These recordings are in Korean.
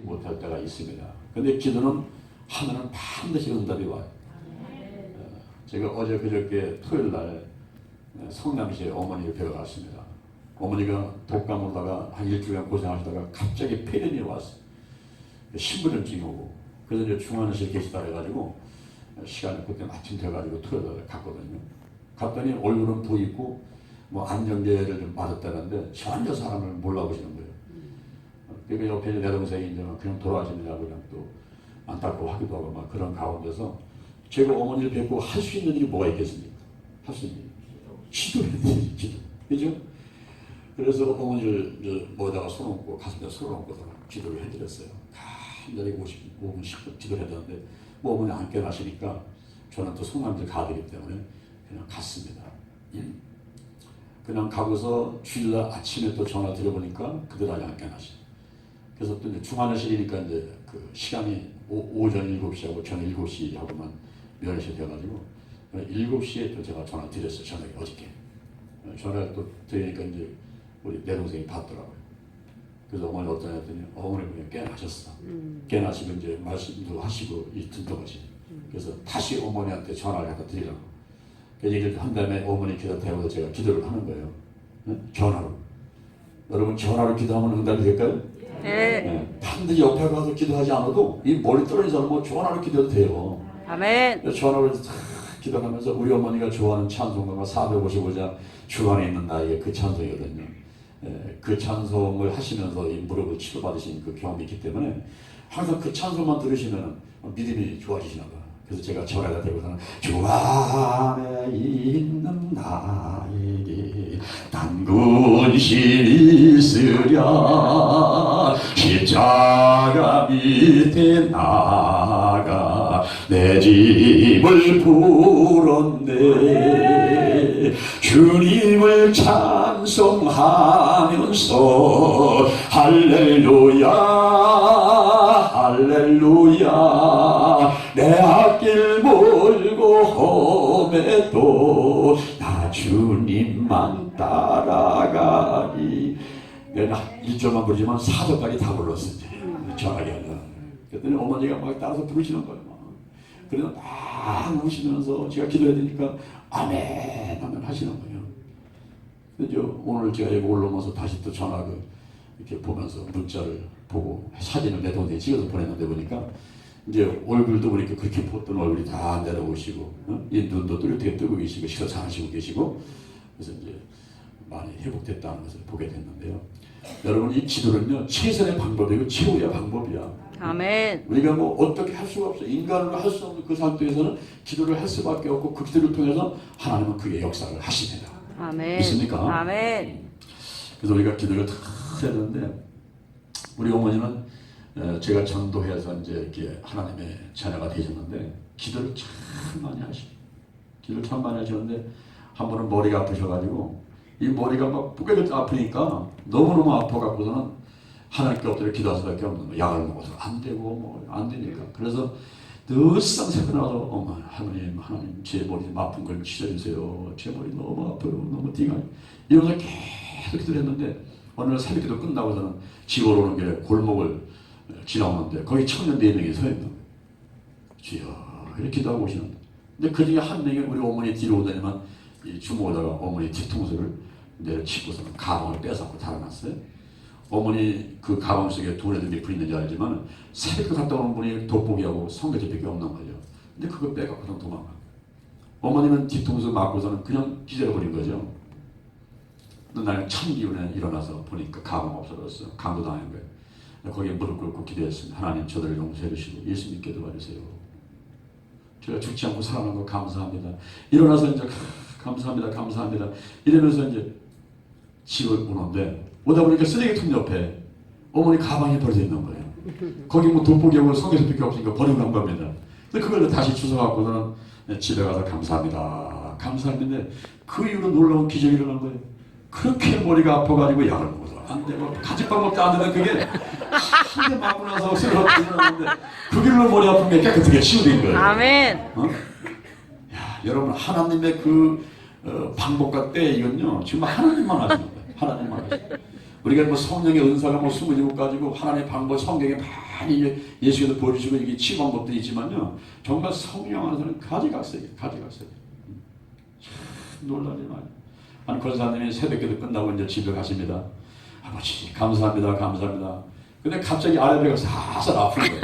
못할 때가 있습니다. 근데 기도는 하면은 반드시 응답이 와요. 제가 어제 그저께 토요일 날 성남시에 어머니를 뵈러 갔습니다. 어머니가 독감으로다가 한 일주일간 고생하시다가 갑자기 폐렴이 왔어요. 신부전증이 오고 그래서 이제 중환자실에 계시다 해가지고 시간이 그때 마침 돼가지고 토요일 날 갔거든요. 갔더니 얼굴은 부있고 뭐 안정제를 좀 맞았다는데 전혀 사람을 몰라보시는 거예요. 그러니까 옆에 내 동생이 이제 그냥 돌아가시느냐고 그냥 또 안타까워하기도 하고 막 그런 가운데서 제가 어머니를 뵙고 할 수 있는 일이 뭐가 있겠습니까? 할 수 있는 일. 기도해야 돼요, 기도. 그죠? 그래서 어머니를 뭐에다가 손 얹고 가슴에 손을 얹고 기도를 해드렸어요. 간절히 5분 10분 기도를 해드렸는데 뭐 어머니 안 깨나시니까 저는 또 성남들 가야 되기 때문에 그냥 갔습니다. 그냥 가고서 주일날 아침에 또 전화 드려보니까 그들 아직 안 깨나시. 그래서 또 이제 중환자실이니까 이제 그 시간이 오전 7시하고 저녁 7시하고만 면회시 돼가지고 7시에 또 제가 전화 드렸어요. 저녁에 어저께. 전화 또 드리니까 이제 우리 내 동생이 받더라고요. 그래서 어머니 어떠냐 했더니 어머니 그냥 깨나셨어. 깨나시고 이제 말씀도 하시고 듣던 거지. 그래서 다시 어머니한테 전화를 갖다 드리라고. 그 얘기를 한 다음에 어머니 기도 대고서 제가 기도를 하는 거예요. 네? 전화로. 여러분 전화로 기도하면 응답이 될까요? 네. 네. 반드시 옆에 가서 기도하지 않아도 이 멀리 떨어진 사람은 뭐 전화로 기도해도 돼요. 아멘. 전화로 기도하면서 우리 어머니가 좋아하는 찬송가가 455장 주 안에 있는 나에게 그 찬송이거든요. 그 찬송을 하시면서 이 무릎을 치료받으신 그 경험이 있기 때문에 항상 그 찬송만 들으시면 믿음이 좋아지시나 봐요. 그래서 제가 전화에다 대고서는 주 안에 있는 나에게 단군신 있으랴 십자가 밑에 나가 내 짐을 풀었네. 주님을 찬송하면서 할렐루야 할렐루야 내 앞길 몰고 험해도 나 주님만 따라가리. 내가 1절만 부르지만 4절까지 다 불렀어. 전화기 하면. 그랬더니 어머니가 막 따라서 부르시는 거예요. 그래서 막 우시면서 제가 기도해야 되니까 아멘 아멘 하시는 거예요. 그래서 오늘 제가 여기 올라오면서 다시 또 전화 이렇게 보면서 문자를 보고 사진을 내 동생이 찍어서 보냈는데 보니까 이제 얼굴도 보니까 그렇게 보던 얼굴이 다 내려오시고 이 눈도 이렇게 뜨고 계시고 식사 잘 하시고 계시고 그래서 이제 많이 회복됐다는 것을 보게 됐는데요. 여러분 이 기도는요 최선의 방법이고 최후의 방법이야. 아멘. 우리가 뭐 어떻게 할 수가 없어. 인간으로 할 수 없는 그 상태에서는 기도를 할 수밖에 없고 그 기도를 통해서 하나님은 그의 역사를 하십니다. 아멘. 믿습니까? 아멘. 그래서 우리가 기도를 다 해야 되는데 우리 어머니는 제가 전도해서 이제 이렇게 하나님의 자녀가 되셨는데 기도를 참 많이 하시고 기도를 참 많이 하셨는데 한 번은 머리가 아프셔가지고 이 머리가 막 뿌개져 아프니까 너무너무 아파갖고서는 하나님께 엎드려 기도할 수밖에 없는 거예요. 약을 먹어서 안 되고 뭐 안 되니까. 그래서 늘상 새벽에 나와서 어머 하나님 제 머리 좀 아픈 걸 치료해주세요. 제 머리 너무 아파요. 너무 띵하 이러면서 계속 기도를 했는데 어느 날 새벽 기도 끝나고서는 집으로 오는 길에 골목을 지나오는데 거기 청년 4명이 서 있는 거예요. 주여 이렇게 기도하고 오시는데 근데 그 중에 한 명이 우리 어머니 뒤로 오더니만 이 주먹에다가 어머니 뒤통수를 내려치고서는 가방을 뺏어갖고 달아났어요. 어머니 그 가방 속에 돈에도 몇 푼 있는지 알지만 새벽에 갔다 오는 분이 돋보기하고 성게집밖에 없는 거죠. 근데 그거 빼갖고서 도망가. 어머니는 뒤통수 맞고서는 그냥 기절해버린 거죠. 날 참기운에 일어나서 보니까 가방 없어졌어요. 강도당한 거예요. 거기에 무릎 꿇고 기도했습니다. 하나님 저들을 용서해 주시고 예수 믿게 도와주세요. 제가 죽지 않고 살아난 거 감사합니다. 일어나서 이제 감사합니다. 감사합니다. 이러면서 이제 집을 오는데 오다 보니까 쓰레기통 옆에 어머니 가방이 버려져 있는 거예요. 거기 뭐 돋보기하고 성게집밖에 없으니까 버리고 간 겁니다. 근데 그걸 다시 주워갖고는 집에 가서 감사합니다. 감사했는데 그 이후로 놀라운 기적이 일어난 거예요. 그렇게 머리가 아파가지고 약을 먹어서 안 되고 가지방법도 안 되는 그게 한 대 맞고 나서 쓰러져 일어났는데 그 길로 머리 아픈 게 깨끗하게 치유된 거예요. 아멘. 야, 여러분 하나님의 그 방법과 때 이건요 정말 하나님만 하시는 거예요. 하나님만 하시는 거예요. 우리가 뭐 성령의 은사가 뭐 27가지고 하나님의 방법 성경에 많이 예수께서 보여주시고 이게 치유 방법도 있지만요. 정말 성령 안에서는 가지각색이에요. 가지각색. 참 놀라지 마요. 아니 권사님이 새벽기도 끝나고 이제 집에 가십니다. 아버지 감사합니다. 감사합니다. 근데 갑자기 아래배가 살살 아픈 거예요.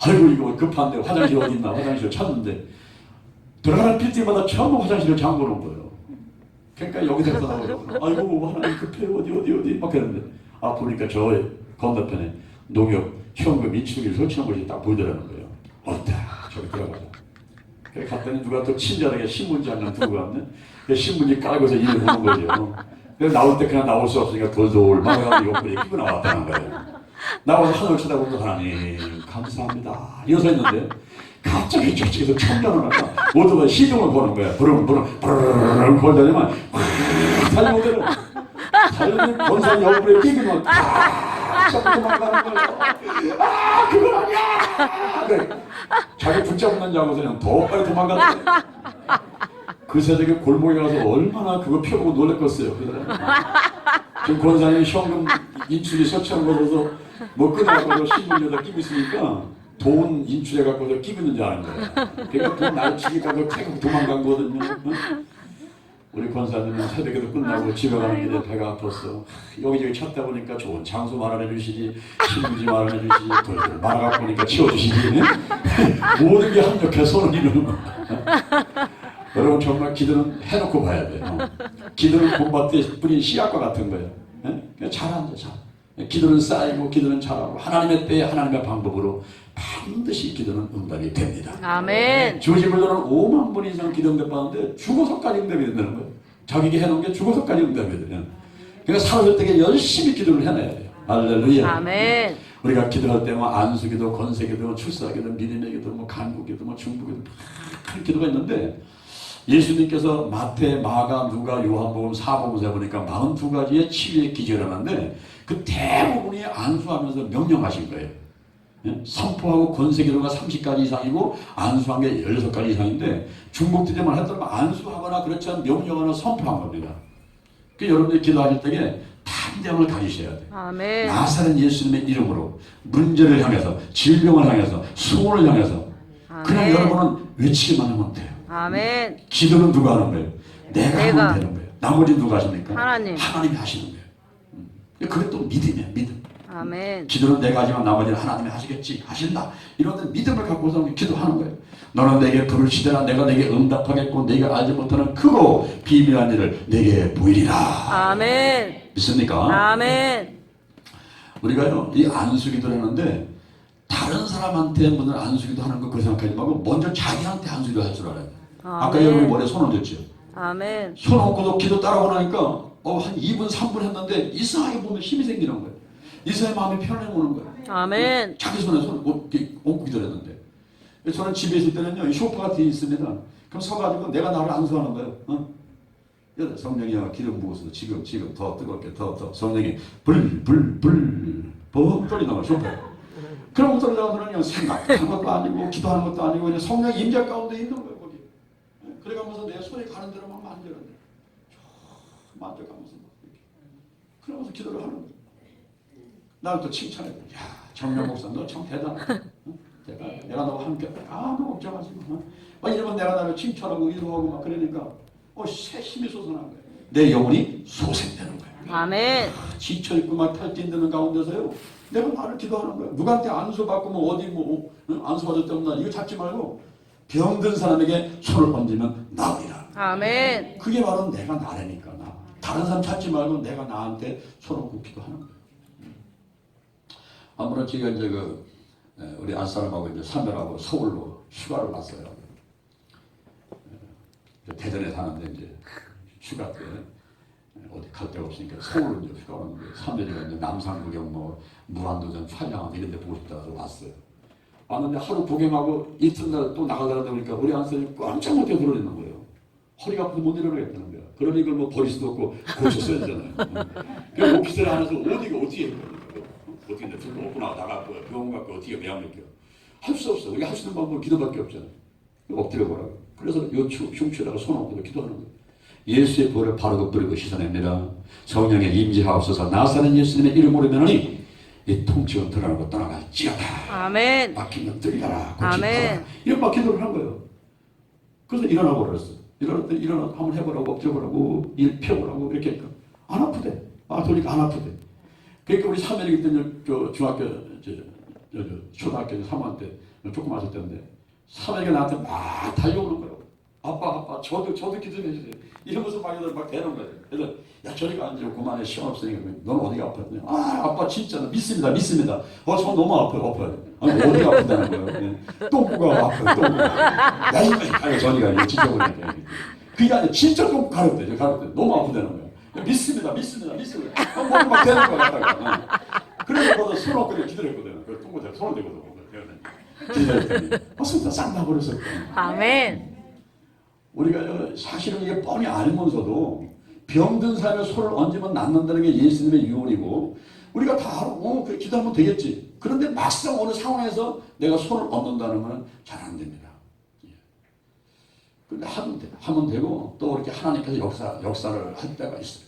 아이고 이거 급한데 화장실 어디 있나 화장실을 찾는데 들어가는 빌딩마다 전부 화장실을 잠궈놓은 거예요. 그러니까 여기서 나오고 아이고 하나님 급해요 어디 막 그랬는데 보니까 저 건너편에 농협 현금 인출기를 설치한 곳이 딱 보이더라는 거예요. 어디다 저기 들어가자. 그래 갔더니 누가 또 친절하게 신문지 한 장 두고 갔네. 그 신문지 깔고서 일을 보는 거죠. 그래서 나올 때 그냥 나올 수 없으니까 돌돌 말아가지고 옆구리에 끼고 나왔다는 거예요. 나와서 하늘을 쳐다보고 하나님 감사합니다 이어서 했는데 갑자기 저쪽에서 청년을 갖다 오토바이 시동을 거는 거야. 부릉 걸다니만 달려오더라고. 달려오더니 권사님 옆구리에 끼고만 자꾸 도망가는 거예요. 그건 아니야. 그래. 자기 붙잡는 줄 알고서 그냥 더 빨리 도망가는 거예요. 그 새벽에 골목에 가서 얼마나 그거 펴보고 놀랬겠어요. 지금 권사님 현금 인출이 설치한 거라서 뭐 끊어갖고 신문에다 끼고 있으니까 돈 인출해갖고 끼고 있는 줄 아는 거야. 그러니까 돈 날치기가 계속 도망간 거거든요. 우리 권사님은 새벽에도 끝나고 집에 가는 길에 배가 아팠어. 여기저기 찾다 보니까 좋은 장소 마련해 주시지, 신문지 마련해 주시지, 돌돌 말아갖고 보니까 치워주시지. 모든 게 합력해 손을 이루는 거야. 여러분 정말 기도는 해놓고 봐야 돼요. 기도는 봄밭에 뿌린 씨앗과 같은 거예요. 그냥 잘한다 잘. 기도는 쌓이고 기도는 잘하고 하나님의 때에 하나님의 방법으로 반드시 기도는 응답이 됩니다. 아멘. 주지물로는 5만 번 이상 기도 응답받는데 죽어서까지 응답이 된다는 거예요. 자기가 해놓은 게 죽어서까지 응답이 돼요. 그러니까 살아설 때 열심히 기도를 해놔야 돼요. 할렐루야. 아멘. 우리가 기도할 때만 안수기도, 건세기도, 출사기도, 믿음의 기도, 뭐 간구기도, 뭐 중보기도 큰 기도가 있는데 예수님께서 마태, 마가, 누가, 요한복음, 사복음서에 보니까 42가지의 치유의 기적을 하는데 그 대부분이 안수하면서 명령하신 거예요. 선포하고 권세기도가 30가지 이상이고 안수한 게 16가지 이상인데 중복되지만 했더니 안수하거나 그렇지 않은 명령하거나 선포한 겁니다. 그 여러분들이 기도하실 때에 탐정을 가지셔야 돼요. 아멘. 나사렛 예수님의 이름으로 문제를 향해서 질병을 향해서 수원을 향해서 그냥 여러분은 외치기만 하면 돼요. 아멘. 기도는 누가 하는 거예요? 내가 하면 되는 거예요. 나머지 누가 하십니까? 하나님이 하시는 거예요. 그게 또 믿음이에요. 믿음. 아멘. 기도는 내가 하지만 나머지는 하나님이 하시겠지 하신다. 이런 믿음을 갖고서 기도하는 거예요. 너는 내게 부르시더라 내가 내게 응답하겠고 내가 알지 못하는 크고 비밀한 일을 내게 보이리라. 아멘. 믿습니까? 아멘. 우리가요 이 안수기도를 하는데 다른 사람한테 무슨 안수기도 하는 거 그 생각하지 말고 먼저 자기한테 안수기도 할 줄 알아야 돼. 아까 여러분이 머리에 손 얹었죠. 아멘. 손 얹고도 기도 따라오고 나니까 한 2분 3분 했는데 이상하게 보면 힘이 생기는 거예요. 이상하게 마음이 편안해 오는 거예요. 아멘. 자기 손에 손을 얹고 기도했는데 저는 집에 있을 때는요 쇼파가 뒤에 있습니다. 그럼 서가지고 내가 나를 안수하는 거예요. 성령이야 기름 부어서 지금 더 뜨겁게 더 성령이 불 떨리는 거야 쇼파에. 그런 것들은 그냥 생각하는 것도 아니고 기도하는 것도 아니고 그냥 성령 임재 가운데 있는 거예요 거기. 그래가면서 내 손이 가는 대로만 만져는데 만져가면서 이렇게 그러면서 기도를 하는 거예요. 나를 또 칭찬해. 야 정명 목사 너 참 대단하다. 내가 너와 함께 너 걱정하지 마. 이러면 내가 나를 칭찬하고 위로하고 막 그러니까 새 힘이 솟아나는 거예요. 내 영혼이 소생되는 거예요. 아멘. 지쳐있고 막 탈진되는 가운데서요 내가 나를 기도하는 거야. 누구한테 안수받고 뭐 어디 안수받을 때 없나 이거 찾지 말고 병든 사람에게 손을 얹으면 나으리라. 아멘. 그게 바로 내가 나라니까 나. 다른 사람 찾지 말고 내가 나한테 손을 얹고 기도하는 거야. 아무런 제가 이제 우리 안사람하고 이제 사면하고 서울로 휴가를 갔어요. 대전에 사는데 이제 휴가 때 어디 갈 데가 없으니까 서울로 이제 휴가 왔는데 사면이가 이제 남산 구경 뭐 무한도전 촬영하고 이런 데 보고 싶다 해서 왔어요. 왔는데 하루 구경하고 이튿날 또 나가려다 보니까 우리 안사람이 깜짝 못해 들어있는 거예요. 허리가 아파서 못 일어나겠다는 거야. 그러니 이걸 뭐 버릴 수도 없고 고쳤어야 되잖아요. 그래서 오피스를 안에서 어디가 어떻게 해요? 어떻게 이제 들고 먹고 나가고 병원 갖고 어떻게 매합니까? 할 수 없어. 우리가 할 수 있는 방법은 기도밖에 없잖아요. 엎드려 보라고. 그래서 요 흉추에다가 손 얹고 기도하는 거예요. 예수의 보혈을 바르고 뿌리고 씻어냅니다. 성령의 임재하옵소서. 나사렛 예수님의 이름으로 면하니 이 통증은 드러나고 떠나갈지어다. 아멘. 막힌 것 들리라. 아멘. 이런 막 기도를 한 거예요. 그래서 일어나고 그랬어. 일어났더니 일어나 한번 해보라고 엎드려보라고 일 펴보라고 이렇게 하니까 안 아프대. 돌리니까 안 아프대. 그러니까 우리 사면이기 때문에 중학교 초등학교 3학년 때 조금 왔을 때인데 사면이가 나한테 막 달려오는 거예요. 아빠 저도 기도해 주세요. 이러면서 막 대는 거예요. 그래서 야 저리가 앉으고 그만해 시험 없으니까 넌 어디가 아팠냐? 아빠 진짜 믿습니다. 저 너무 아파요. 아니 어디가 아프다는 거예요? 똥구가 아파요. 똥구가. 야 이거 가요 저리가 이거 진짜 보니까 그게 아니라 진짜 똥구 가렵대. 너무 아프다는 거예요. 믿습니다. 한번 막 대는 거야. 그래서 손 얹고 기도했거든. 그 똥구 대고 손을 대고 기도했더니 맞습니다. 싹 나버렸어요. 아멘. 우리가 사실은 이게 뻔히 알면서도 병든 사람의 손을 얹으면 낫는다는 게 예수님의 유언이고 우리가 다 알고 그래 기도하면 되겠지. 그런데 막상 어느 상황에서 내가 손을 얹는다는 건 잘 안 됩니다. 근데 하면 되고 또 이렇게 하나님께서 역사를 할 때가 있어요.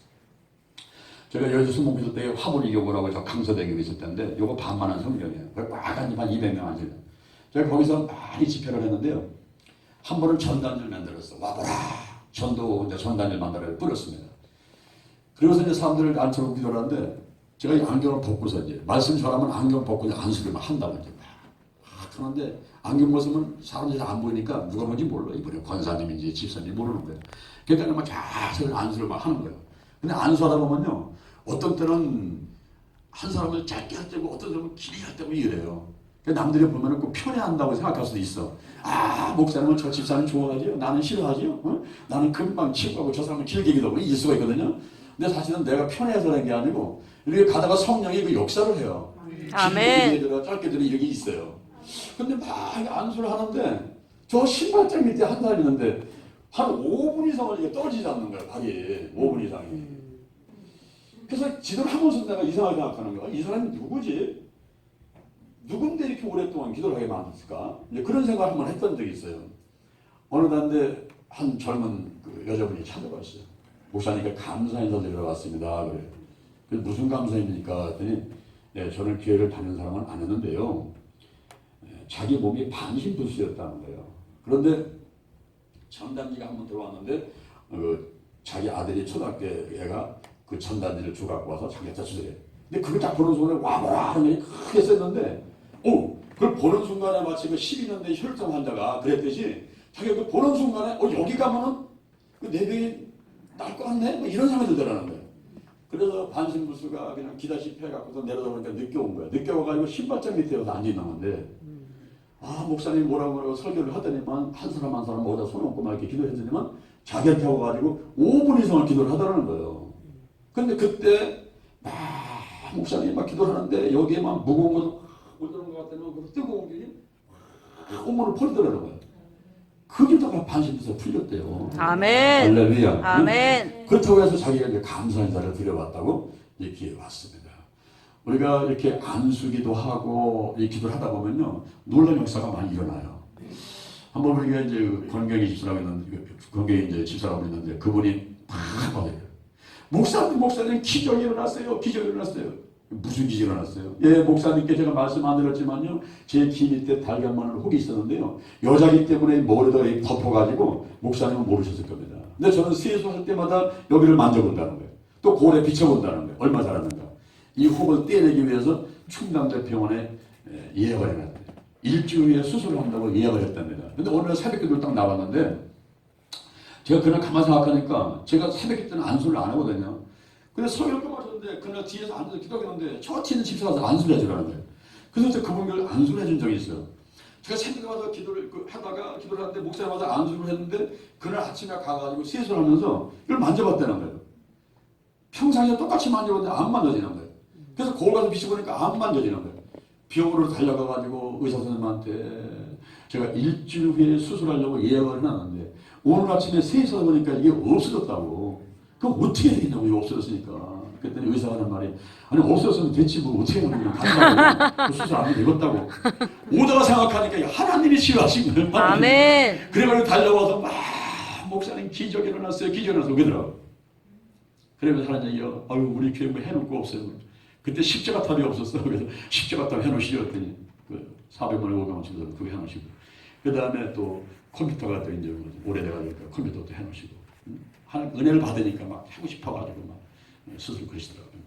제가 여의도 순복기도 때 화분이교구라고 저 강서대교에 있을 때인데 요거 반만한 성경이에요. 빨간 한 200명 앉아요. 제가 거기서 많이 집회를 했는데요. 한 번은 전단지를 만들었어. 와보라. 전단지를 만들어 뿌렸습니다. 그러고서 이제 사람들을 앉혀놓고 기도를 하는데 제가 이 안경을 벗고서 이제 말씀 전하면 안경 벗고 안수를 막 한다고 이제 그런데 안경 벗으면 사람들이 안 보이니까 누가 뭔지 몰라. 이번에 권사님인지 집사님인지 모르는 거예요. 그러니까 막 계속 안수를 막 하는 거예요. 근데 안수하다 보면요. 어떤 때는 한 사람을 짧게 할 때고 어떤 사람은 길게 할 때고 이래요. 남들이 보면 꼭 편애한다고 생각할 수도 있어. 목사님은 저 집사님 좋아하지요? 나는 싫어하지요? 나는 금방 치고 가고 저 사람은 길게 기도하고 이길 수가 있거든요. 근데 사실은 내가 편애해서 그런 게 아니고 이렇게 가다가 성령이 그 역사를 해요. 아멘. 길게 짧게 들이 이렇게 있어요. 근데 막 안수를 하는데 저 신발장 밑에 한 사람이 있는데 한 5분 이상을 이게 떨어지지 않는 거야. 발이 5분 이상이. 그래서 지도를 하면서 내가 이상하게 생각하는 거야. 이 사람이 누구지? 누군데 이렇게 오랫동안 기도를 하게 만들었을까? 이제 그런 생각을 한번 했던 적이 있어요. 어느 날인데 한 젊은 그 여자분이 찾아왔어요. 목사님께 감사 인사 드리러 왔습니다. 그래. 그래서 무슨 감사입니까? 했더니 저는 교회를 다니는 사람은 아니었는데요. 자기 몸이 반신불수였다는 거예요. 그런데 전단지가 한번 들어왔는데 자기 아들이 초등학교 애가 그 전단지를 주고 갖고 와서 자기한테 주세요. 근데 그걸 딱 보는 순간에 와보라 하는 말이 크게 썼는데 그걸 보는 순간에 마치 그 12년대 혈증 환자가 그랬듯이 자기가 그 보는 순간에 여기 가면은 그 내병이 날 것 같네? 뭐 이런 생각이 들더라는 거예요. 그래서 반신불수가 그냥 기다시피 해갖고서 내려다 보니까 늦게 온 거야. 늦게 와가지고 신발장 밑에 와서 앉아있는 건데 목사님이 뭐라고 설교를 하더니만 한 사람 어디다 손 얹고 막 이렇게 기도했더니만 자기한테 와가지고 5분 이상을 기도를 하더라는 거예요. 근데 그때 목사님이 막 기도를 하는데 여기에 막 무거운 것을 올리는 것 같다면 그 뜨거운 게 온몸을 버리더라는 거예요. 그 기도가 반신에서 풀렸대요. 아멘. 할렐루야. 아멘. 그렇다고 해서 자기가 이제 감사 인사를 드려봤다고 이렇게 왔습니다. 우리가 이렇게 안수기도 하고 이 기도를 하다 보면요 놀라운 역사가 많이 일어나요. 한번 우리가 이제 권경이 집사라고 있는데 권경이 이제 집사라고 있는데 그분이 막 받아요. 목사님 기적이 일어났어요. 무슨 기적이 일어났어요? 목사님께 제가 말씀 안 드렸지만요. 제 귀 밑에 달걀만한 혹이 있었는데요. 여자기 때문에 머리에다 덮어가지고 목사님은 모르셨을 겁니다. 근데 저는 세수할 때마다 여기를 만져본다는 거예요. 또 고래 비춰본다는 거예요. 얼마 잘하는가. 이 혹을 떼내기 위해서 충남대 병원에 예약을 해놨대요. 일주일 후에 수술을 한다고 예약을 했답니다. 근데 오늘 새벽기도를 딱 나왔는데 제가 그날 가만히 생각하니까 제가 새벽 때는 안수를 안 하거든요. 근데 설교를 끝마쳤는데 그날 뒤에서 앉아서 기도하는데 저 뒤에 집사 가서 안수를 해주라는 거예요. 그래서 제가 그분들 안수를 해준 적이 있어요. 제가 새벽에 와서 기도를 하다가 기도를 하는데 목사님 와서 안수를 했는데 그날 아침에 가가지고 세수를 하면서 이걸 만져봤다는 거예요. 평상시에 똑같이 만져봤는데 안 만져지는 거예요. 그래서 거울 가서 비춰보니까 안 만져지는 거예요. 병원으로 달려가가지고 의사 선생님한테 제가 일주일 후에 수술하려고 예약을 해놨는데 오늘 아침에 세수하다 보니까 이게 없어졌다고. 그럼 어떻게 되겠냐고 이거 없어졌으니까. 그랬더니 의사가 하는 말이 아니 없어졌으면 됐지 뭐 어떻게 하면 간다고. 수술 안 해도 되겠다고. 오다가 생각하니까 하나님이 치유하신 거예요. 아멘. 그래가지고 달려와서 막 목사님 하나님 기적이 일어났어요. 기적이 일어났어. 그러더라고. 그러면서 하는 얘기요. 아유, 우리 교회 뭐 해놓을 거 없어요. 그때 십자가 탑이 없었어. 그래서 십자가 탑 해놓으시죠. 했더니 그 400만 원, 500만 원 주더라고. 그거 해놓으시고. 그 다음에 또 컴퓨터가 또 이제 오래돼가니까 컴퓨터도 해놓으시고. 은혜를 받으니까 막 하고 싶어가지고 막 스스로 그러시더라고요.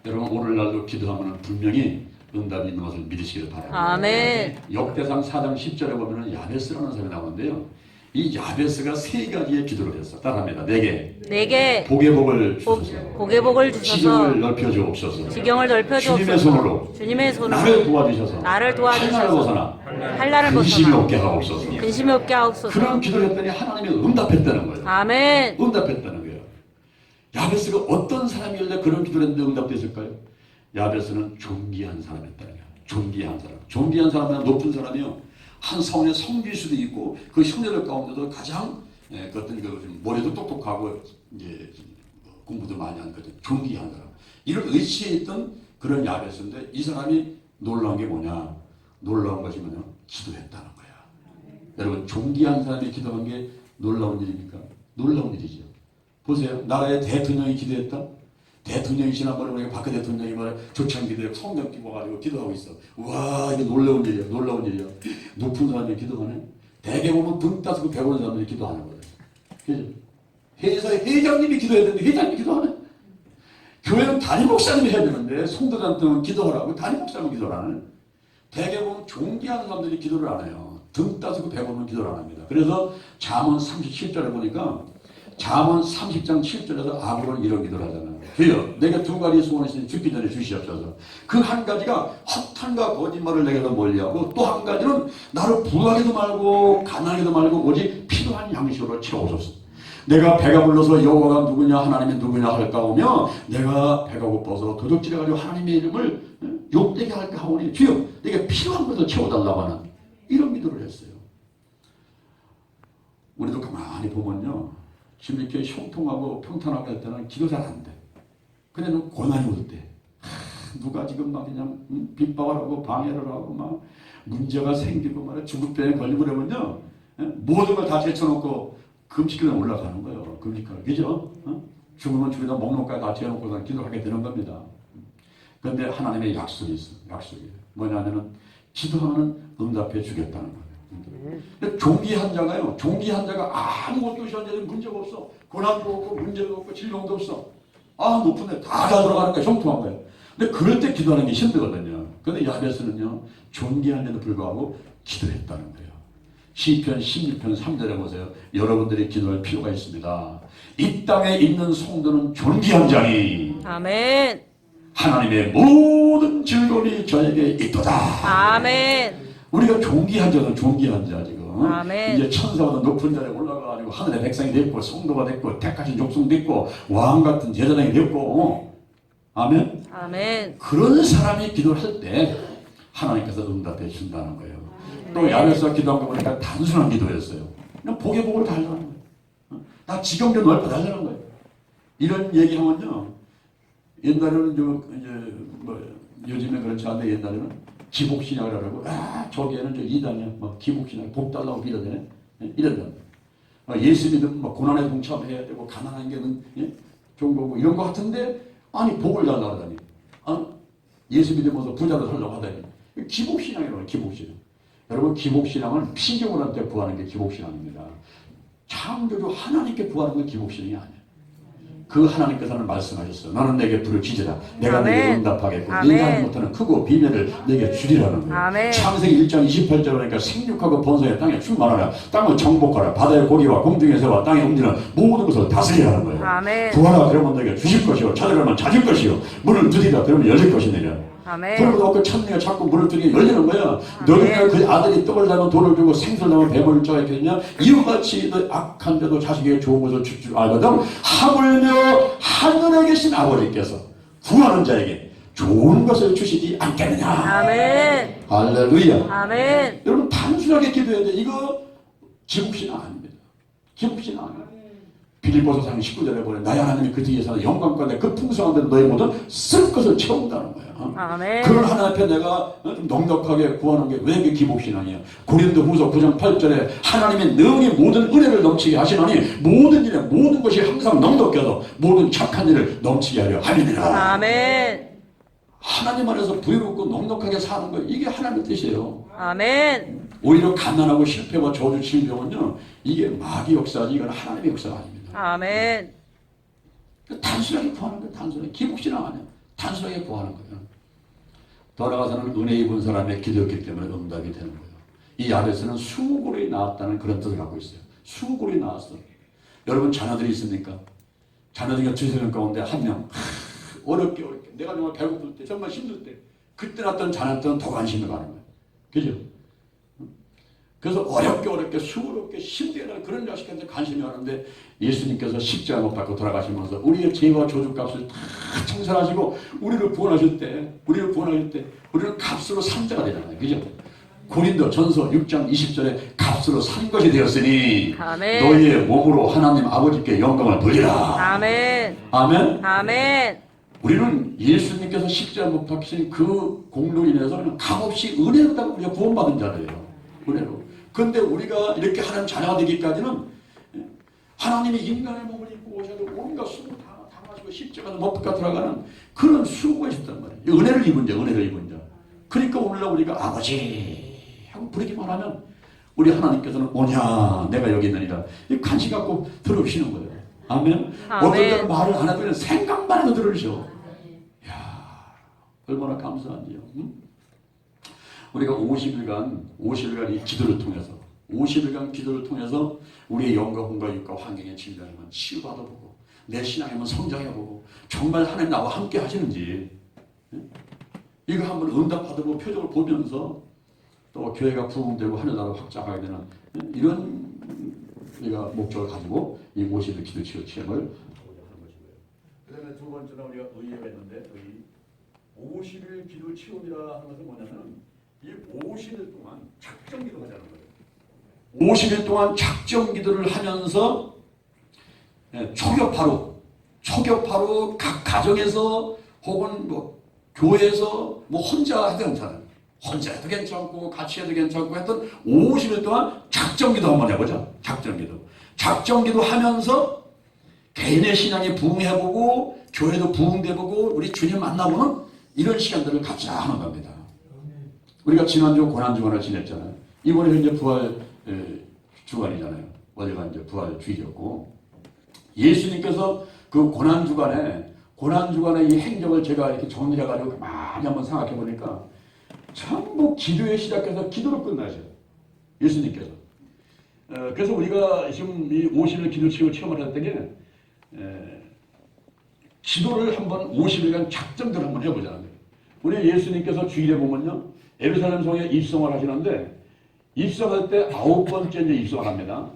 여러분, 오늘날도 기도하면 분명히 응답이 있는 것을 믿으시길 바랍니다. 아멘. 역대상 4장 10절에 보면 야베스라는 사람이 나오는데요. 이 야베스가 세 가지의 기도를 했어. 따라합니다. 내게 복의 복을 주소서. 복의 복을 주소서. 지경을 넓혀 주옵소서. 지경을 넓혀 주님의 주옵소서. 손으로 주님의 손으로 나를 도와주셔서 나를 도와주셔서 한나를 벗어나 한나를 근심이 벗어나 없게 하옵소서. 근심이 없게 하옵소서. 그런 기도를 했더니 하나님이 응답했다는 거예요. 아멘. 응답했다는 거예요. 야베스가 어떤 사람이길래 그런 기도를 했는데 응답됐을까요? 야베스는 존귀한 사람이었다는 거예요. 존귀한 사람. 존귀한 사람은 높은 사람이요. 한 성의 성기수도 있고 그 형제들 가운데도 가장 그 어떤 그 머리도 똑똑하고 이제 공부도 많이 하는 거죠. 존귀한 사람. 이를 의치에 있던 그런 야베스인데 이 사람이 놀라운 게 뭐냐? 놀라운 것이 뭐냐? 기도했다는 거야. 여러분, 존귀한 사람이 기도한 게 놀라운 일입니까? 놀라운 일이죠. 보세요. 나라의 대통령이 기도했다? 대통령이 지난번에 우리가 박근혜 대통령이 말해 조창 기도에 성경 끼고 와가지고 기도하고 있어. 와, 이게 놀라운 일이야. 놀라운 일이야. 높은 사람이 기도하네. 대개 보면 등 따스고 배우는 사람들이 기도하는 거예요. 그죠? 회사의 회장님이 기도해야 되는데 회장님이 기도하네. 교회는 담임 목사님이 해야 되는데 성도들한테는 기도하라고 담임 목사님은 기도를 안 하네. 대개 보면 존귀한 사람들이 기도를 안 해요. 등 따스고 배우는 기도를 안 합니다. 그래서 잠언 37절에 보니까 잠언 30장 7절에서 아브론 이런 기도를 하잖아요. 주여, 내게 두 가지 소원이 있으니 죽기 전에 주시옵소서. 그 한 가지가 허탄과 거짓말을 내게서 멀리하고 또 한 가지는 나를 부하게도 말고 가난하게도 말고 오직 필요한 양식으로 채워줘서 내가 배가 불러서 여호와가 누구냐 하나님이 누구냐 할까 하며 내가 배가 고파서 도둑질해가지고 하나님의 이름을 욕되게 할까 하오니 주여, 내게 필요한 것을 채워달라고 하는 이런 기도를 했어요. 우리도 가만히 보면요, 지금 이렇게 형통하고 평탄하고 할 때는 기도 잘 안 돼. 근데 고난이 올 때, 누가 지금 막 그냥 핍박을 하고 방해를 하고 막 문제가 생기고 말이야 중국병에 걸리고 그러면요, 모든 걸 다 제쳐놓고 금식기도에 올라가는 거예요. 금식하러. 그죠? 죽으면 죽이다 목록까지 다 재놓고 기도하게 되는 겁니다. 그런데 하나님의 약속이 있어. 약속이. 뭐냐면은 기도하면 응답해 주겠다는 거예요. 종기한 자가요. 종기한 자가 아무것도 현재는 문제가 없어. 고난도 없고 문제도 없고 질병도 없어. 높은데 다 잘 들어가는 거야. 형통한 거예요. 근데 그럴 때 기도하는 게 힘들거든요. 그런데 야베스는요, 존귀한 데도 불구하고 기도했다는 거예요. 시편 16편 3절에 보세요. 여러분들이 기도할 필요가 있습니다. 이 땅에 있는 성도는 존귀한 자니 아멘. 하나님의 모든 즐거움이 저에게 있도다. 아멘. 우리가 존귀한 자는 존귀한 자 지금. 아멘. 이제 천사가 높은 자리에 올라가가지고 하늘의 백성이 됐고 성도가 됐고 택하신 족속 됐고 왕 같은 제사장이 됐고. 아멘. 아멘. 그런 사람이 기도를 할 때 하나님께서 응답해 준다는 거예요. 또 네. 야베스가 기도한 거 보니까 단순한 기도였어요. 그냥 복의 복을 달라는 거예요. 나 지경도 넓혀 달라는 거예요. 이런 얘기하면요, 옛날에는 이제 요즘에 그렇지 않은데 옛날에는 기복신앙이라고 저기에는 저 이단이야, 기복신앙 복 달라고 빌어대네, 이런다. 예수 믿으면 고난에 동참해야 되고 가난한 게 좋은 거고 이런 거 같은데 아니 복을 달라고 하다니, 예수 믿으면서 부자로 살려고 하다니. 기복신앙이라고. 기복신앙. 여러분, 기복신앙은 피조물한테 구하는 게 기복신앙입니다. 창조주 하나님께 구하는 건 기복신앙이 아니에요. 그 하나님께서는 말씀하셨어요. 너는 내게 부를 지지라. 내가 아멘. 내게 응답하겠고 아멘. 네가 하지 못하는 크고 비밀을 내게 주리라는 거예요. 아멘. 창세기 1장 28절 보니까 생육하고 번성해 땅에 충만하라. 땅을 정복하라. 바다의 고기와 공중의 새와 땅에 움직이는 모든 것을 다스리라는 거예요. 아멘. 구하라 그러면 내게 주실 것이요 찾으려면 찾을 것이요 문을 두드리라 그러면 열릴 것이니라. 아멘. 그러면 그 천리가 자꾸 문을 두드리게 열리는 거야. 너희가 그 아들이 떡을 달면 돌을 주고 생선을 달면 뱀을 쪄야 겠냐. 이와 같이 너 악한 자도 자식에게 좋은 것을 줄 줄 알거든. 하물며 하늘에 계신 아버지께서 구하는 자에게 좋은 것을 주시지 않겠느냐. 아멘. 할렐루야. 아멘. 여러분, 단순하게 기도해야 돼. 이거 기복신앙 아닙니다. 기복신앙 아니에요. 빌립보서 3장 19절에 보내 나의 하나님이 그 뒤에서 영광 가운데 그 풍성한 대로 너희 모든 쓸 것을 채운다는 거야. 아멘. 그런 하나님 앞에 내가 좀 넉넉하게 구하는 게 왜 이게 기복신앙이야? 고린도후서 9장 8절에 하나님이 능히 모든 은혜를 넘치게 하시나니 모든 일에 모든 것이 항상 넉넉게 하여 모든 착한 일을 넘치게 하려 함이니라. 아멘. 하나님 안에서 부유롭고 넉넉하게 사는 거 이게 하나님의 뜻이에요. 아멘. 오히려 가난하고 실패와 저주 질병은요 이게 마귀 역사지 이건 하나님의 역사가 아닙니다. 아멘. 단순하게 구하는 거예요. 단순하게 기복신앙 아니에요. 단순하게 구하는 거예요. 더 나아가서는 은혜 입은 사람의 기도였기 때문에 응답이 되는 거예요. 이 아래서는 수고로 나왔다는 그런 뜻을 갖고 있어요. 수고로 나왔어. 여러분 자녀들이 있습니까? 자녀 중에 두세 가운데 한 명 어렵게 내가 정말 배고플 때 정말 힘들 때 그때 났던 자녀들은 더 관심이 가는 거예요. 그죠? 그래서 어렵게 수고롭게 힘들게 그런 자식한테 관심이 가는데 예수님께서 십자가 못 받고 돌아가시면서 우리의 죄와 저주값을 다 청산하시고 우리를 구원하실 때 우리는 값으로 산 자가 되잖아요. 그죠? 고린도 전서 6장 20절에 값으로 산 것이 되었으니 아멘. 너희의 몸으로 하나님 아버지께 영광을 돌리라. 아멘. 아멘. 아멘. 우리는 예수님께서 십자가 못 박히신 그 공로로 인해서 그냥 값없이 은혜로다가 우리가 구원받은 자들이에요. 은혜로. 그런데 우리가 이렇게 하나님 자녀가 되기까지는 하나님이 인간의 몸을 입고 오셔도 온갖 수고 다 마시고 십자가도 못 박혀 들어가는 그런 수고가 있었단 말이에요. 은혜를 입은 자. 그러니까 오늘날 우리가 아버지 하고 부르기만 하면 우리 하나님께서는 오냐 내가 여기 있느니라 이 관심 갖고 들어오시는 거예요. 아멘. 아멘. 어떤 때는 말을 안 해도 그냥 생각만 해도 들으셔. 이야 얼마나 감사한지요. 응? 우리가 50일간 이 기도를 통해서 50일간 기도를 통해서 우리의 영과 혼과 육과 환경의 질병이면 치유받아보고 내 신앙이면 성장해보고 정말 하나님 나와 함께 하시는지 이거 한번 응답받아보고 표적을 보면서 또 교회가 부흥되고 하늘나라 확장하게 되는 이런 우리가 목적을 가지고 이 50일 기도 치유 체험을 하고자 하는 것이고요. 그 다음에 두 번째는 우리가 의의가 있는데 50일 기도 체험이라 하는 것은 뭐냐면 이 50일 동안 작정 기도를 하자는 거예요. 50일 동안 작정 기도를 하면서 초격파로 각 가정에서 혹은 뭐 교회에서 뭐 혼자 해도 괜찮아요. 혼자 해도 괜찮고 같이 해도 괜찮고 했던 50일 동안 작정 기도 한번 해보자. 작정 기도 하면서 개인의 신앙이 부흥해보고 교회도 부흥돼보고 우리 주님 만나보는 이런 시간들을 갖자 하는 겁니다. 우리가 지난주 고난주간을 지냈잖아요. 이번에 이제 부활 주간이잖아요. 어제가 이제 부활 주일이었고 예수님께서 그 고난주간에 이 행적을 제가 이렇게 정리해가지고 많이 한번 생각해 보니까 전부 기도에 시작해서 기도로 끝나죠. 예수님께서. 그래서 우리가 지금 이 50일 기도 체험을 했던 게 기도를 한번 50일간 작정대로 한번 해보자는 거예요. 우리 예수님께서 주일에 보면요. 예루살렘 성에 입성을 하시는데 입성할 때 9번째 이제 입성을 합니다.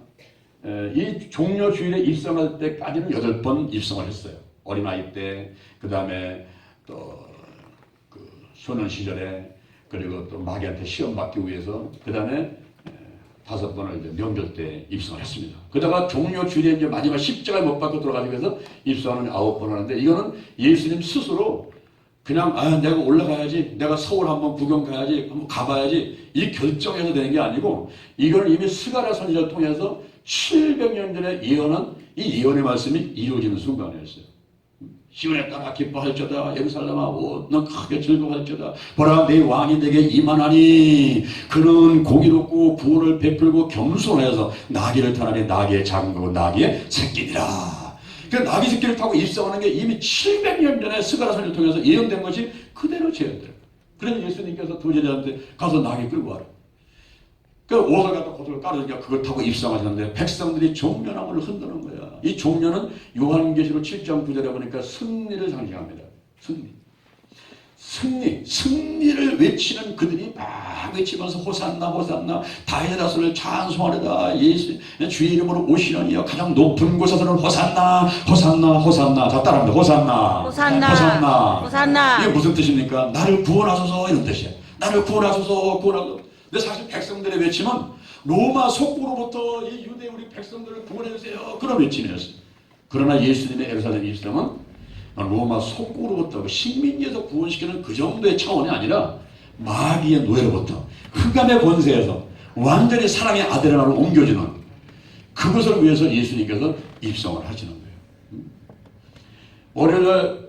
이 종려 주일에 입성할 때까지는 8번 입성을 했어요. 어린아이 때, 그 다음에 또 그 소년 시절에 그리고 또 마귀한테 시험 받기 위해서 그 다음에 5번을 이제 명절 때 입성을 했습니다. 그러다가 종려 주일에 이제 마지막 십자가에 못 박고 돌아가기 위해서 입성하는 9번 하는데 이거는 예수님 스스로 그냥 내가 올라가야지, 내가 서울 한번 구경 가야지, 한번 가봐야지 이 결정해서 되는 게 아니고 이걸 이미 스가랴 선지자를 통해서 700년 전에 예언한 이 예언의 말씀이 이루어지는 순간이었어요. 시온에 따라 기뻐할지어다 예루살렘아 넌 크게 즐거워할지어다 보라 내 왕이 내게 임하나니 그는 공의롭고 구원을 베풀고 겸손하여서 나귀를 타나니 나귀의 작은 거고 나귀의 새끼니라. 그 나귀 새끼를 타고 입성하는 게 이미 700년 전에 스가랴 선지를 통해서 예언된 것이 그대로 재현돼요. 그래서 예수님께서 두 제자한테 가서 나귀 끌고 와라. 그 옷을 갖다 고도를 깔으니까 그걸 타고 입성하셨는데 백성들이 종려나무를 흔드는 거야. 이 종려는 요한계시록 7장 9절에 보니까 승리를 상징합니다. 승리를 외치는 그들이 막 외치면서 호산나 호산나 다윗의 자손을 찬송하려다 예수 주의 이름으로 오시려니여 가장 높은 곳에서는 호산나 호산나 호산나. 자 따라합니다. 호산나 호산나 호산나. 호산나. 이게 무슨 뜻입니까? 나를 구원하소서 이런 뜻이야. 나를 구원하소서 구원하소서. 근데 사실 백성들의 외침은 로마 속국으로부터 이 유대 우리 백성들을 구원해주세요 그런 외침이었어요. 그러나 예수님의 예루살렘 이스라엘은 로마 속국으로부터 식민지에서 구원시키는 그 정도의 차원이 아니라 마귀의 노예로부터 흑암의 권세에서 완전히 사랑의 아들에나로 옮겨지는 그것을 위해서 예수님께서 입성을 하시는 거예요. 월요일날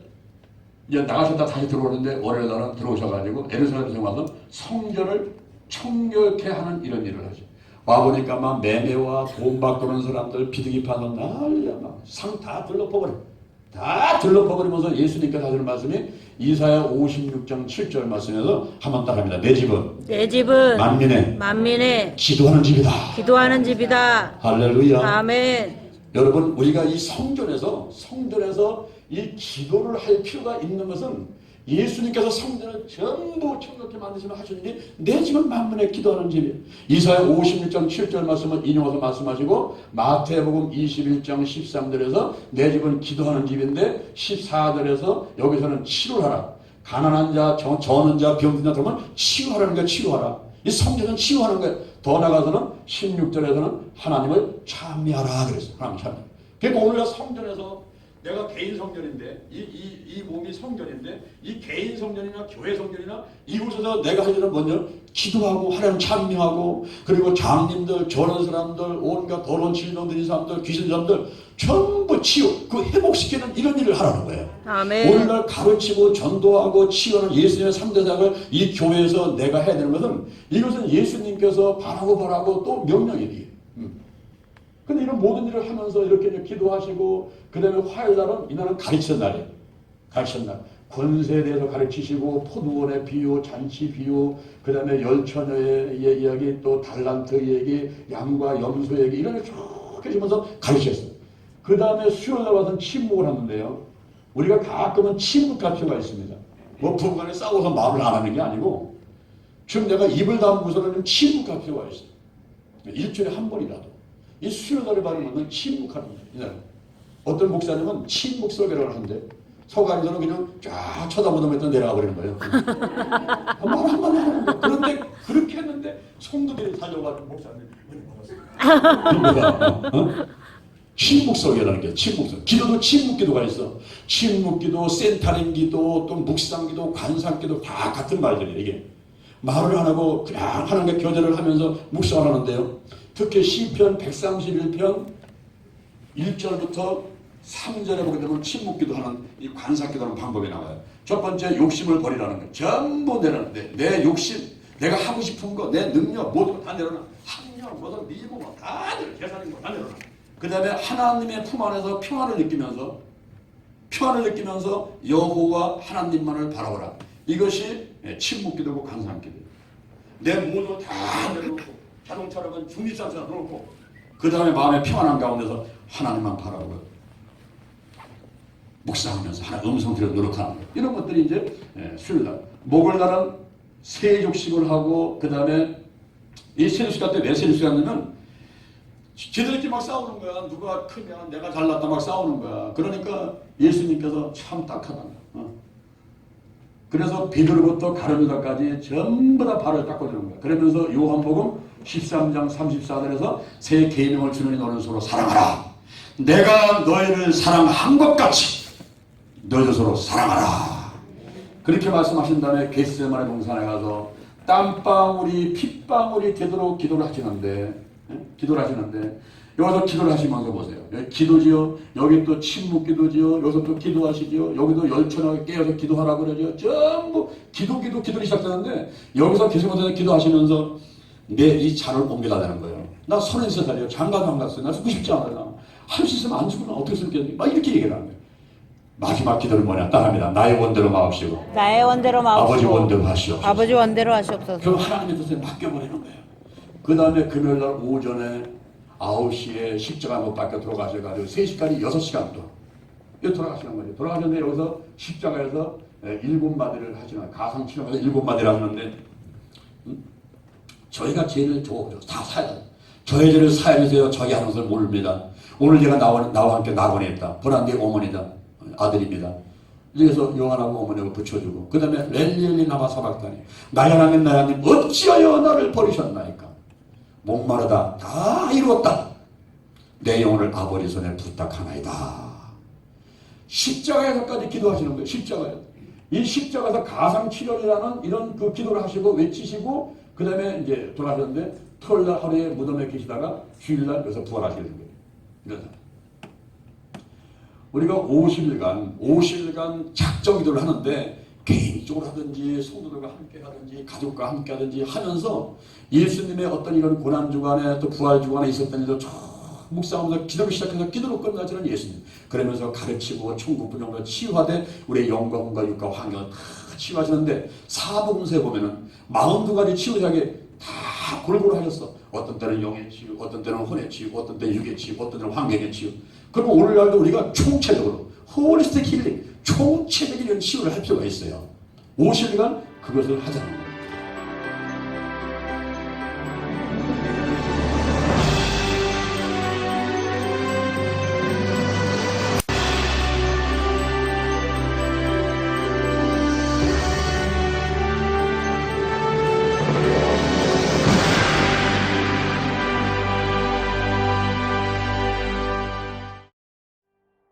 이제 나가셨다 다시 들어오는데 월요일날은 들어오셔가지고 예루살렘에 와서 성전을 청결케 하는 이런 일을 하죠. 와보니까 막 매매와 돈 받고 오는 사람들 비둘기 파는 난리야. 막 상 다 들러퍼버려. 다 들러퍼버리면서 예수님께서 하시는 말씀이 이사야 56장 7절 말씀에서 한번 따라합니다. 내 집은 만민의 기도하는 집이다. 기도하는 집이다. 할렐루야. 아멘. 여러분 우리가 이 성전에서 이 기도를 할 필요가 있는 것은 예수님께서 성전을 전부 청결케 만드시면 하시는 일이 내 집은 만민의 기도하는 집이에요. 이사야 56장 7절 말씀을 인용해서 말씀하시고 마태복음 21장 13절에서 내 집은 기도하는 집인데 14절에서 여기서는 치료하라. 가난한 자, 저는 자, 병든 자 그러면 치유하라는 거야. 치유하라. 이 성전은 치유하는 거예요. 더 나가서는 16절에서는 하나님을 찬미하라 그랬어요. 하나님 찬미. 그러니까 오늘 성전에서 내가 개인 성전인데 이 몸이 성전인데 이 개인 성전이나 교회 성전이나 이곳에서 내가 할 일은 먼저 기도하고 하나님 찬미하고 그리고 장님들 저런 사람들 온갖 더러운 질병들인 사람들 귀신 사람들 전부 치유 그 회복시키는 이런 일을 하라는 거예요. 아멘. 오늘날 가르치고 전도하고 치유하는 예수님의 3대 사역을 이 교회에서 내가 해야 되는 것은 이것은 예수님께서 바라고 또 명령이에요. 근데 이런 모든 일을 하면서 이렇게 기도하시고 그 다음에 화요일날은 이날은 가르치는 날이에요. 가르치는 날. 권세에 대해서 가르치시고 포도원의 비유, 잔치 비유, 그 다음에 열처녀의 이야기, 또 달란트 얘기, 양과 염소 얘기 이런 걸 쭉 해주면서 가르치셨어요. 그 다음에 수요일날 와서는 침묵을 하는데요. 우리가 가끔은 침묵할 필요가 있습니다. 뭐 부부간에 싸워서 말을 안 하는 게 아니고 지금 내가 입을 다물고서는 침묵할 필요가 있어요. 일주일에 한 번이라도. 이 수요일날에 바르면 침묵하는 거예요. 어떤 목사님은 침묵 설교를 하는데 서가리서는 그냥 쫙 쳐다보다 보면 내려가 버리는 거예요. 한번 하는 거예요. 그런데 그렇게 했는데 성도들이 달려가지고 목사님 은혜 받았어요. 침묵 설교라는 게 침묵 설교. 기도도 침묵 기도가 있어. 침묵 기도, 센터링 기도, 또 묵상 기도, 관상 기도 다 같은 말들이에요. 이게 말을 안 하고 그냥 하나님과 교제를 하면서 묵상을 하는데요. 특히 시편 131편 1절부터 3절에 보게 되면 침묵기도 하는 이 관사기도하는 방법이 나와요. 첫 번째 욕심을 버리라는 거예요. 전부 내려놓는데 내 욕심, 내가 하고 싶은 거, 내 능력 모든 거 다 내려놔. 학력, 뭐든 미국 다 내려, 계산인 거 다 내려놔. 그 다음에 하나님의 품 안에서 평안을 느끼면서 여호와 하나님만을 바라보라. 이것이 침묵기도고 관상기도예요. 내 모든 다 내려놓고 자동차로는 중립산소에 놓고 그 다음에 마음의 평안한 가운데서 하나님만 바라보고 묵상하면서 하나님 음성 들여 노력하는 것 이런 것들이 이제 수요일날 목요일날은 세족식을 하고 그 다음에 이 세족식 할 때 왜 세족식 하냐면 지들끼리 막 싸우는 거야. 누가 크면 내가 잘났다 막 싸우는 거야. 그러니까 예수님께서 참 딱하다. 그래서 베드로부터 가룟유다까지 전부 다 발을 닦아주는 거야. 그러면서 요한복음 13장 34절에서 새 계명을 주노니 너는 서로 사랑하라. 내가 너희를 사랑한 것 같이 너희도 서로 사랑하라. 그렇게 말씀하신 다음에 겟세마네 동산에 가서 땀방울이 핏방울이 되도록 기도를 하시는데 여기서 기도를 하시면서 보세요. 여기 기도지요. 여기 또 침묵 기도지요. 여기서 또 기도하시지요. 여기도 열천하게 깨어서 기도하라고 그러죠. 전부 기도를 시작하는데 여기서 계속해서 기도하시면서 내 이 잔을 옮겨달라는 거예요. 나 33살이에요. 장가도 안 갔어요. 나 죽고 싶지 않아요. 할 수 있으면 안 죽으면 어떻게 살겠니? 막 이렇게 얘기를 하는 거예요. 마지막 기도는 뭐냐? 따라합니다. 나의 원대로 마옵시고 나의 원대로 마옵시고 아버지 원대로 하시옵소서. 아버지 원대로 하시옵소서. 그럼 하나님의 뜻에 맡겨버리는 거예요. 그 다음에 금요일날 오전에 9시에 십자가 못 박혀 돌아가셔가지고 3시까지 6시간 동안 돌아가시는 거죠. 돌아가셨는데 여기서 십자가에서 7마디를 하시는 가상치료에서 7마디를 하시는데 저희가 죄를 다 사야 돼요. 저의 죄를 사해주세요. 저희 하는 것을 모릅니다. 오늘 제가 나와 함께 낙원에 있다. 보란디 어머니다. 아들입니다. 그래서 요한하고 어머니하고 붙여주고 그 다음에 렐리엘리 나마 사박다니 나의 하나님 나의 하나님 어찌하여 나를 버리셨나이까. 목마르다 다 이루었다. 내 영혼을 아버지 손에 부탁하나이다. 십자가에서까지 기도하시는 거예요. 십자가에. 이 십자가에서 가상칠언이라는 이런 그 기도를 하시고 외치시고 그 다음에 이제 돌아가셨는데 토요일날 하루에 무덤에 계시다가 주일날 여기서 부활하시는 거예요. 이런 사람. 우리가 50일간 작정 기도를 하는데 개인적으로 하든지 성도들과 함께 하든지 가족과 함께 하든지 하면서 예수님의 어떤 이런 고난 주간에 또 부활 주간에 있었던 일도 쭉 묵상하면서 기도를 시작해서 기도로 끝나지는 예수님. 그러면서 가르치고 천국 분양으로 치유하되 우리의 영과 혼과 육과 환경을 다 치유하시는데 사복음서에 보면은 42가지 치유작에 다 골고루 하셨어. 어떤 때는 영의 치유, 어떤 때는 혼의 치유, 어떤 때는 육의 치유, 어떤 때는 환경의 치유. 그리고 오늘날도 우리가 총체적으로 홀리스틱 힐링, 총체적인 이런 치유를 할 필요가 있어요. 50일간 그것을 하자는 거예요.